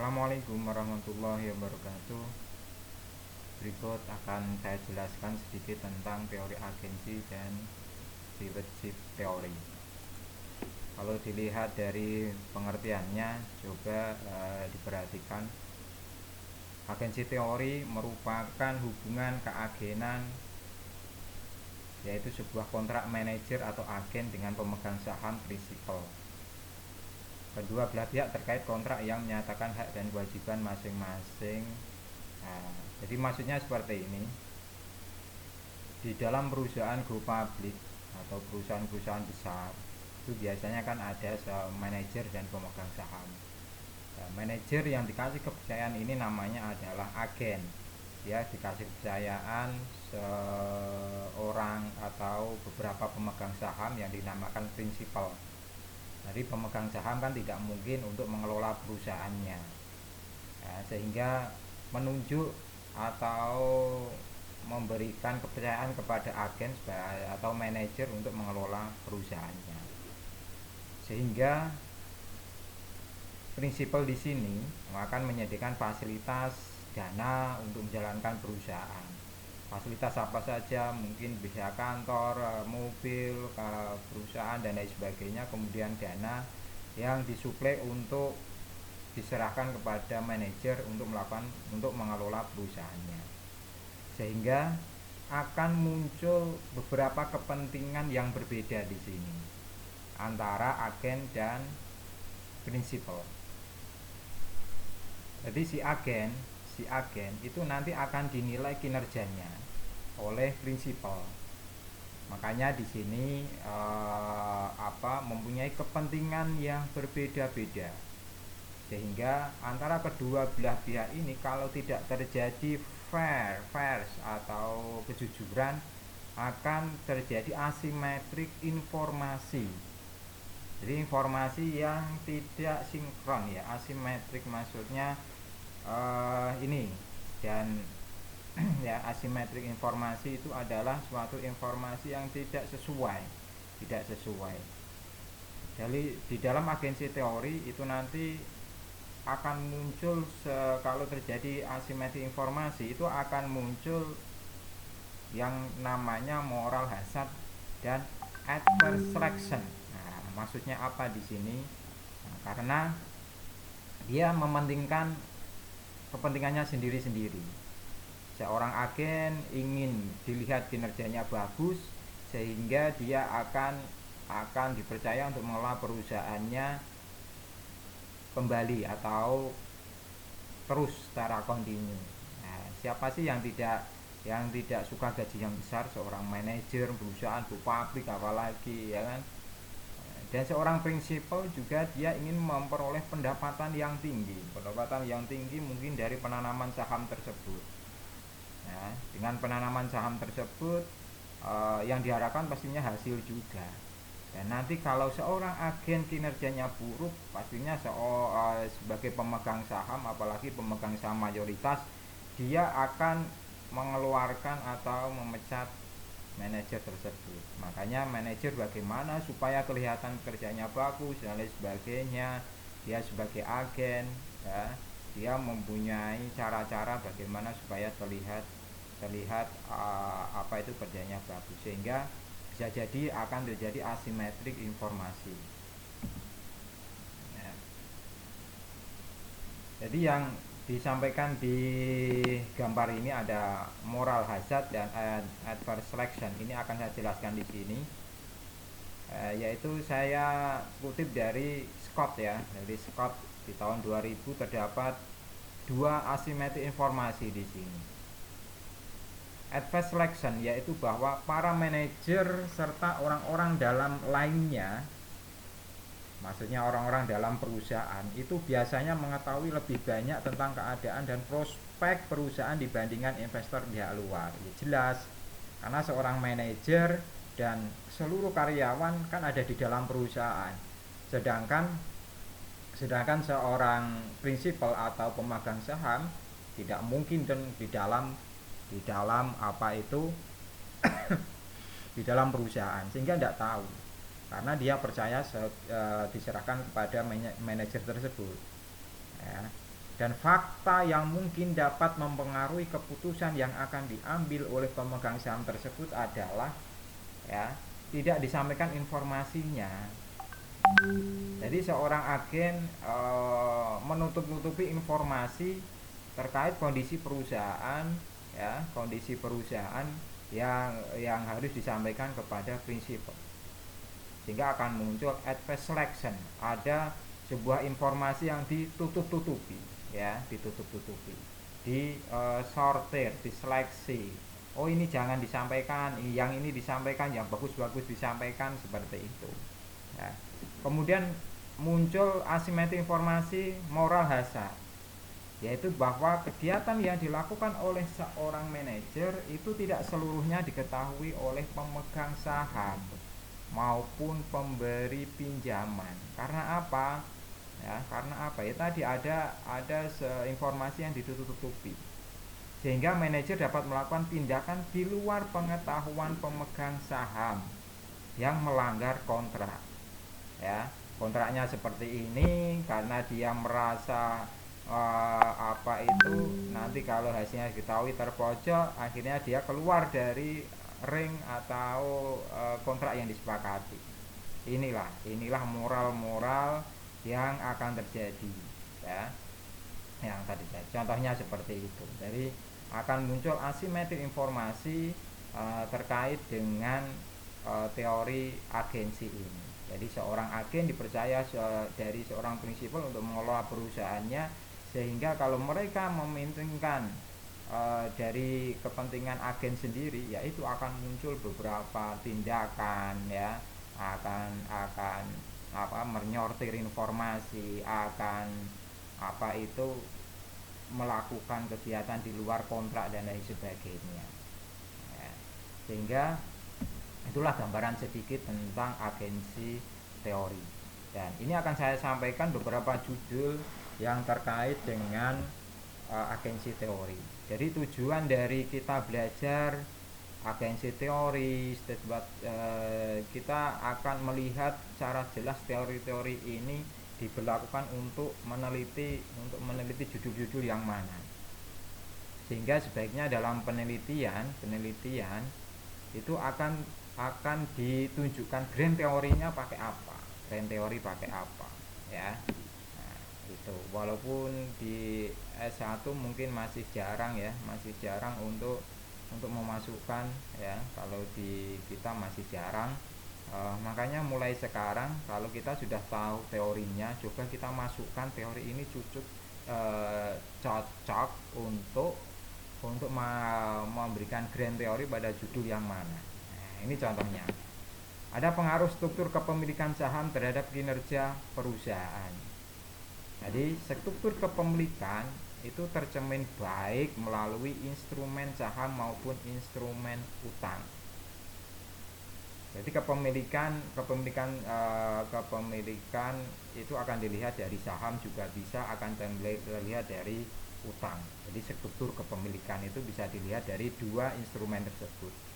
Assalamualaikum warahmatullahi wabarakatuh. Berikut akan saya jelaskan sedikit tentang teori agensi dan stewardship teori. Kalau dilihat dari pengertiannya, coba diperhatikan. Agensi teori merupakan hubungan keagenan, yaitu sebuah kontrak manajer atau agen dengan pemegang saham prinsipal. Kedua belah pihak terkait kontrak yang menyatakan hak dan kewajiban masing-masing. Nah, jadi maksudnya seperti ini. Di dalam perusahaan go public atau perusahaan-perusahaan besar itu biasanya kan ada manajer dan pemegang saham. Nah, manajer yang dikasih kepercayaan ini namanya adalah agen. Ya, dikasih kepercayaan seorang atau beberapa pemegang saham yang dinamakan prinsipal. Jadi pemegang saham kan tidak mungkin untuk mengelola perusahaannya, ya, sehingga menunjuk atau memberikan kepercayaan kepada agen atau manajer untuk mengelola perusahaannya. Sehingga prinsipal di sini akan menyediakan fasilitas dana untuk menjalankan perusahaan. Fasilitas apa saja, mungkin bisa kantor, mobil, perusahaan dan lain sebagainya. Kemudian dana yang disuplai untuk diserahkan kepada manajer untuk mengelola perusahaannya. Sehingga akan muncul beberapa kepentingan yang berbeda di sini antara agen dan prinsipal. Jadi si agen itu nanti akan dinilai kinerjanya oleh prinsipal. Makanya di sini mempunyai kepentingan yang berbeda-beda. Sehingga antara kedua belah pihak ini kalau tidak terjadi fair atau kejujuran, akan terjadi asimetrik informasi. Jadi informasi yang tidak sinkron, ya, asimetrik maksudnya ini. Dan ya, asimetrik informasi itu adalah suatu informasi yang tidak sesuai. Jadi di dalam agensi teori itu nanti akan muncul kalau terjadi asimetri informasi itu akan muncul yang namanya moral hazard dan adverse selection. Nah, maksudnya apa di sini? Nah, karena dia mementingkan kepentingannya sendiri-sendiri. Seorang agen ingin dilihat kinerjanya bagus sehingga dia akan dipercaya untuk mengelola perusahaannya kembali atau terus secara kontinu. Nah, siapa sih yang tidak suka gaji yang besar? Seorang manajer perusahaan go public apalagi, ya kan? Dan seorang prinsipal juga dia ingin memperoleh pendapatan yang tinggi mungkin dari penanaman saham tersebut. Nah, dengan penanaman saham tersebut yang diharapkan pastinya hasil juga. Dan nanti kalau seorang agen kinerjanya buruk, pastinya sebagai pemegang saham, apalagi pemegang saham mayoritas, dia akan mengeluarkan atau memecat manajer tersebut. Makanya manajer bagaimana supaya kelihatan kerjanya bagus dan lain sebagainya. Dia sebagai agen, ya, dia mempunyai cara-cara bagaimana supaya terlihat itu kerjanya bagus, sehingga bisa jadi akan terjadi asimetrik informasi. Ya. Jadi yang disampaikan di gambar ini ada moral hazard dan adverse selection. Ini akan saya jelaskan di sini. Yaitu saya kutip dari Scott, ya. Dari Scott di tahun 2000 terdapat dua asimetrik informasi di sini. Adverse selection yaitu bahwa para manajer serta orang-orang dalam lainnya, maksudnya orang-orang dalam perusahaan itu biasanya mengetahui lebih banyak tentang keadaan dan prospek perusahaan dibandingkan investor pihak luar. Ya, jelas, karena seorang manajer dan seluruh karyawan kan ada di dalam perusahaan. Sedangkan seorang prinsipal atau pemegang saham tidak mungkin di dalam di dalam perusahaan, sehingga tidak tahu, karena dia percaya diserahkan kepada manajer tersebut, ya. dan fakta yang mungkin dapat mempengaruhi keputusan yang akan diambil oleh pemegang saham tersebut adalah ya tidak disampaikan informasinya. Jadi seorang agen menutup-nutupi informasi terkait kondisi perusahaan, ya kondisi perusahaan yang harus disampaikan kepada prinsipal, sehingga akan muncul adverse selection, ada sebuah informasi yang ditutup-tutupi, ya ditutup-tutupi, di sortir, diseleksi. Oh ini jangan disampaikan, yang ini disampaikan, yang bagus-bagus disampaikan, seperti itu. Ya. Kemudian muncul asimetri informasi moral hazard, yaitu bahwa kegiatan yang dilakukan oleh seorang manajer itu tidak seluruhnya diketahui oleh pemegang saham maupun pemberi pinjaman. Karena apa? Ya, karena apa? Ya tadi ada informasi yang ditutup-tutupi, sehingga manajer dapat melakukan tindakan di luar pengetahuan pemegang saham yang melanggar kontrak. Ya, kontraknya seperti ini karena dia merasa apa itu nanti kalau hasilnya diketahui terpojok, akhirnya dia keluar dari ring atau kontrak yang disepakati. Inilah moral-moral yang akan terjadi, ya yang tadi contohnya seperti itu. Jadi akan muncul asimetri informasi terkait dengan teori agensi ini. Jadi seorang agen dipercaya dari seorang prinsipal untuk mengelola perusahaannya, sehingga kalau mereka mementingkan dari kepentingan agen sendiri, yaitu akan muncul beberapa tindakan, ya akan menyortir informasi, akan melakukan kegiatan di luar kontrak dan lain sebagainya, ya. Sehingga itulah gambaran sedikit tentang agensi teori, dan ini akan saya sampaikan beberapa judul yang terkait dengan agensi teori. Jadi tujuan dari kita belajar agensi teori, kita akan melihat secara jelas teori-teori ini diberlakukan untuk meneliti judul-judul yang mana, sehingga sebaiknya dalam penelitian itu akan ditunjukkan grand teorinya pakai apa, ya. Nah, itu walaupun di S1 mungkin masih jarang untuk memasukkan, ya kalau di kita masih jarang. Makanya mulai sekarang kalau kita sudah tahu teorinya, coba kita masukkan teori ini cocok untuk memberikan grand teori pada judul yang mana. Nah, ini contohnya. Ada pengaruh struktur kepemilikan saham terhadap kinerja perusahaan. Jadi struktur kepemilikan itu tercermin baik melalui instrumen saham maupun instrumen utang. Jadi kepemilikan itu akan dilihat dari saham, juga bisa akan dilihat dari utang. Jadi struktur kepemilikan itu bisa dilihat dari dua instrumen tersebut.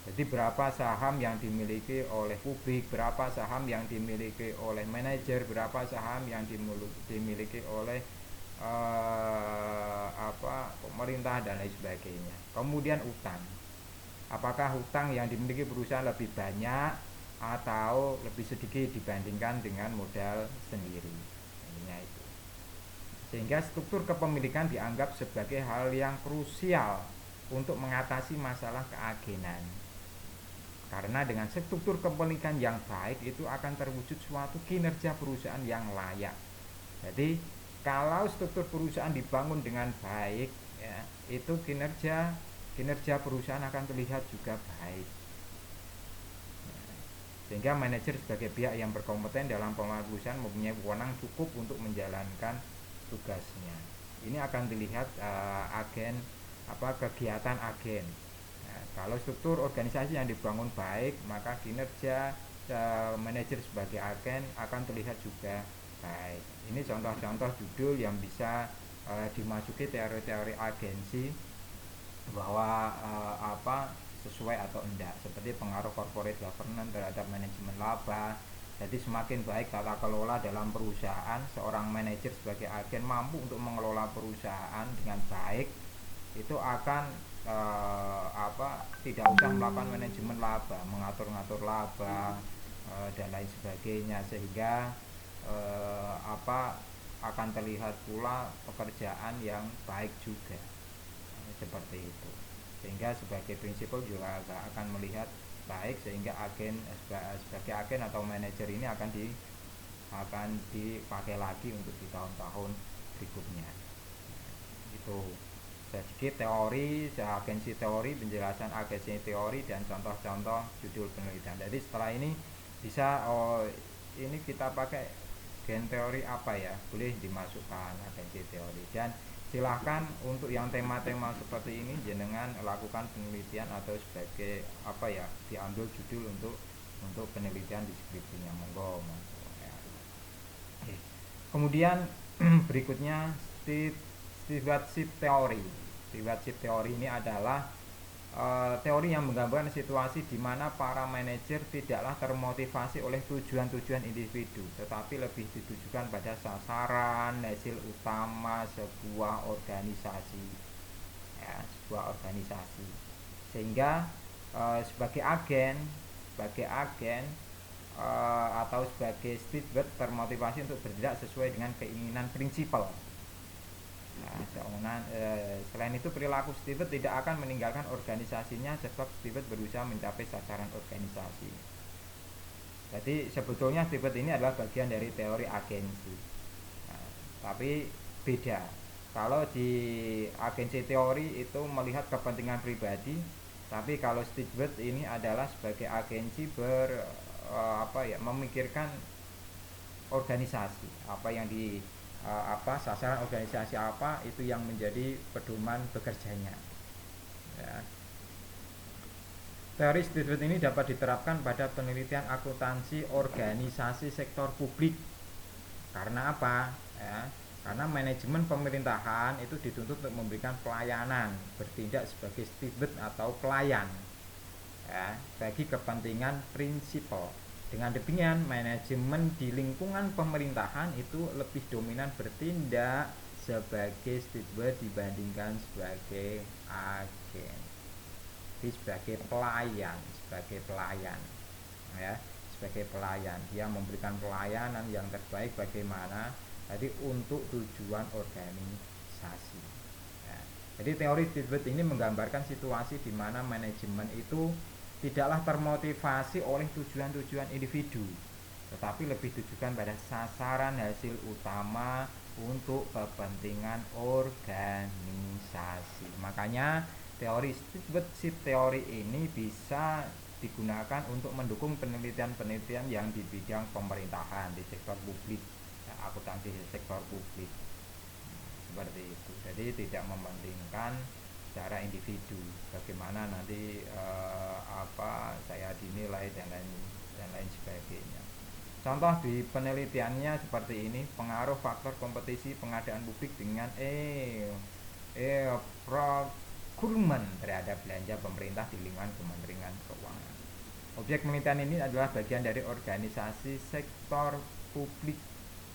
Jadi berapa saham yang dimiliki oleh publik, berapa saham yang dimiliki oleh manajer, berapa saham yang dimiliki oleh pemerintah dan lain sebagainya. Kemudian utang. Apakah hutang yang dimiliki perusahaan lebih banyak atau lebih sedikit dibandingkan dengan modal sendiri. Intinya itu. Sehingga struktur kepemilikan dianggap sebagai hal yang krusial untuk mengatasi masalah keagenan. Karena dengan struktur kepemilikan yang baik itu akan terwujud suatu kinerja perusahaan yang layak. Jadi kalau struktur perusahaan dibangun dengan baik, ya, itu kinerja perusahaan akan terlihat juga baik. Sehingga manajer sebagai pihak yang berkompeten dalam pengelolaan perusahaan mempunyai wewenang cukup untuk menjalankan tugasnya. Ini akan dilihat kegiatan agen. Nah, kalau struktur organisasi yang dibangun baik, maka kinerja manajer sebagai agen akan terlihat juga baik. Ini contoh-contoh judul yang bisa dimasuki teori-teori agensi, bahwa sesuai atau enggak, seperti pengaruh corporate governance terhadap manajemen laba, Jadi semakin baik tata kelola dalam perusahaan, seorang manajer sebagai agen mampu untuk mengelola perusahaan dengan baik, itu akan tidak usah melakukan manajemen laba, mengatur-ngatur laba dan lain sebagainya, sehingga akan terlihat pula pekerjaan yang baik juga, seperti itu. Sehingga sebagai prinsipal juga akan melihat baik, sehingga sebagai agen atau manajer ini akan dipakai lagi untuk di tahun-tahun berikutnya. Itu sedikit teori agensi teori, penjelasan agensi teori dan contoh-contoh judul penelitian. Jadi setelah ini bisa ini kita pakai gen teori apa ya, boleh dimasukkan agensi teori. Dan silahkan untuk yang tema-tema seperti ini jenengan lakukan penelitian atau sebagai diambil judul untuk penelitian di skripsinya, monggo ya. Kemudian berikutnya stewardship teori. Stewardship teori ini adalah teori yang menggambarkan situasi di mana para manajer tidaklah termotivasi oleh tujuan-tujuan individu, tetapi lebih ditujukan pada sasaran hasil utama sebuah organisasi, ya, sebuah organisasi. Sehingga sebagai agen atau sebagai steward termotivasi untuk bertindak sesuai dengan keinginan prinsipal. Nah, selain itu perilaku steward tidak akan meninggalkan organisasinya sebab steward berusaha mencapai sasaran organisasi. Jadi sebetulnya steward ini adalah bagian dari teori agensi. Nah, tapi beda. Kalau di agensi teori itu melihat kepentingan pribadi, tapi kalau steward ini adalah sebagai agensi memikirkan organisasi, apa yang sasaran organisasi apa itu yang menjadi pedoman bekerjanya, ya. Teori steward ini dapat diterapkan pada penelitian akuntansi organisasi sektor publik. Karena apa? Ya, karena manajemen pemerintahan itu dituntut untuk memberikan pelayanan, bertindak sebagai steward atau pelayan, ya, bagi kepentingan prinsipal. Dengan demikian, manajemen di lingkungan pemerintahan itu lebih dominan bertindak sebagai steward dibandingkan sebagai agen. Jadi sebagai pelayan, ya, sebagai pelayan, dia memberikan pelayanan yang terbaik bagaimana tadi untuk tujuan organisasi. Ya. Jadi teori steward ini menggambarkan situasi di mana manajemen itu tidaklah termotivasi oleh tujuan-tujuan individu, tetapi lebih ditujukan pada sasaran hasil utama untuk kepentingan organisasi. Makanya teori stewardship teori ini bisa digunakan untuk mendukung penelitian-penelitian yang di bidang pemerintahan di sektor publik, ya, akuntansi sektor publik, seperti itu. Jadi tidak mementingkan secara individu, bagaimana nanti saya dinilai dan lain sebagainya. Contoh di penelitiannya seperti ini, pengaruh faktor kompetisi pengadaan publik dengan procurement terhadap belanja pemerintah di lingkungan Kementerian Keuangan. Objek penelitian ini adalah bagian dari organisasi sektor publik,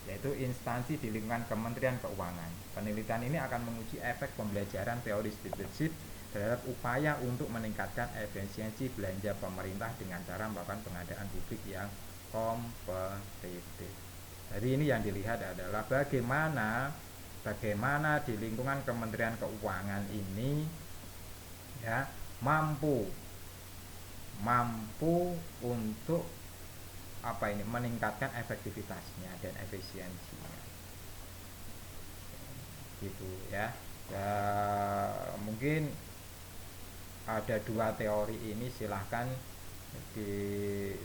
yaitu instansi di lingkungan Kementerian Keuangan. Penelitian ini akan menguji efek pembelajaran teori stewardship terhadap upaya untuk meningkatkan efisiensi belanja pemerintah dengan cara melakukan pengadaan publik yang kompetitif. Jadi ini yang dilihat adalah bagaimana di lingkungan Kementerian Keuangan ini, ya, mampu untuk meningkatkan efektivitasnya dan efisiensinya, gitu ya. Mungkin ada dua teori ini, silahkan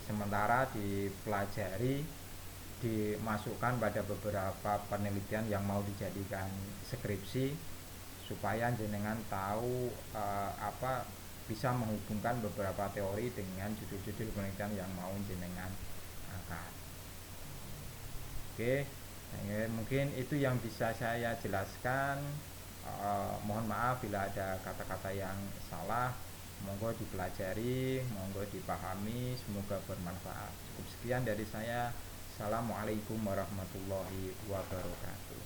sementara dipelajari, dimasukkan pada beberapa penelitian yang mau dijadikan skripsi, supaya jenengan tahu bisa menghubungkan beberapa teori dengan judul-judul penelitian yang mau jenengan angkat. Oke, mungkin itu yang bisa saya jelaskan. Mohon maaf bila ada kata-kata yang salah. Monggo dipelajari, monggo dipahami, semoga bermanfaat. Cukup sekian dari saya. Assalamualaikum warahmatullahi wabarakatuh.